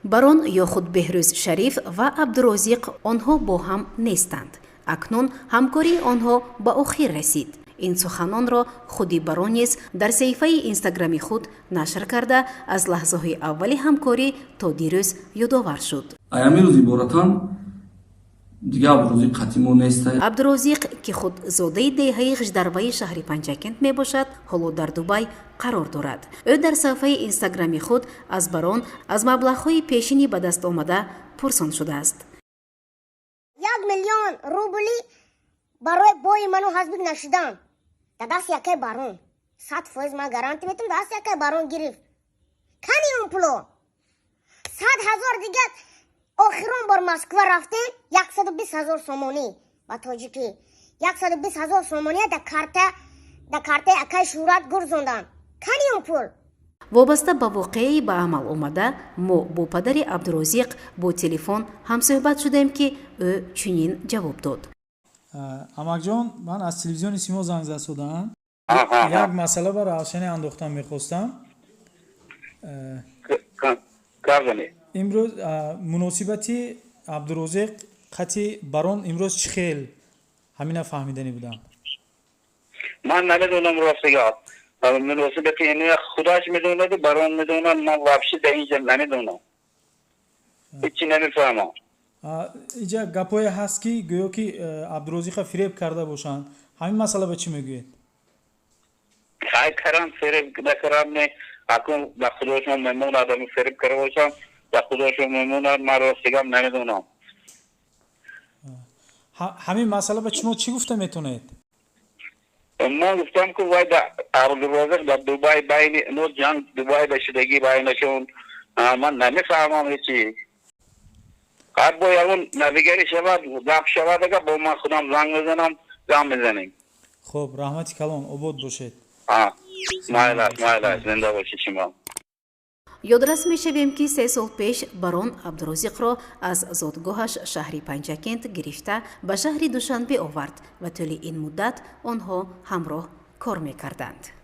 барон ё худ беҳрӯз шариф ва абдурозиқ онҳо бо ҳам нестанд. акнун ҳамкории онҳо ба охир расид. ин суханонро худи барон низ дар саҳифаи инстаграми худ нашр карда аз лаҳзаҳои аввали ҳамкорӣ то дирӯз ёдовар шуд. абдурозиқ ки худ зодаи деҳаи ғиждарваи шаҳри панҷакент мебошад, ҳоло дар Дубай қарор дорад. ӯ дар саҳифаи инстаграми худ аз барон аз маблағҳои пешини ба даст омада пурсон шудааст. 1 миллион рубли барои бои ману ҳазбик нашидам. Да даст якай барон 100% ман гаранти метам даст якай барон гирифт. Кани он пуло 100,000 дига охирон бор Москва рафтем 120,000 сомонӣ ба тоҷикӣ 120,000 сомонӣ да карта якай шӯрат гурзондам. Кани он пул? вобаста ба воқеаи ба амал омада мо бо падари Абдурозиқ бо телефон ҳамсӯҳбат шудем ки ӯ чунин ҷавоб дод. амакҷон, ман аз телевизиони Симо занг засудам. як масъала ба равшани андохтан мехостам. имрӯз муносибати Абдурозиқ хати барон имрӯз чӣ хел ҳамина фаҳмидани будам. ман намедонам ростига муносибати ин худаш медонад барон медонад ман вабши дар инҷа намедонам ҳечи намефаҳмам. иҷа гапое ҳаст ки гӯё ки Абдурозиқа фиреб карда бошанд. ҳамин масъала ба чӣ мегӯед? хай карам фиреб накарам не акун ба худошон мемонад ами фиреб кара бошам ба худошон мемонад ман ростигам намедонам. ҳамин масъала ба шумо чӣ гуфта метавонед? ман гуфтам ки вай Абдурозиқ дар Дубай байни но ҷанг Дубай ба шудагӣ байнашон ман намефаҳмам ҳечи. ҳар бо ягон навигари шавад гап шавад ага бо ман худам занг мезанам гап мезанем. хуб, раҳмати калон, обод бошед. майлас зинда бошед шумо. ёдрас мешавем ки 3 сол пеш барон Абдурозиқро аз зодгоҳаш шаҳри Панҷакент гирифта ба шаҳри Душанбе овард ва тӯли ин муддат онҳо ҳамроҳ кор мекарданд.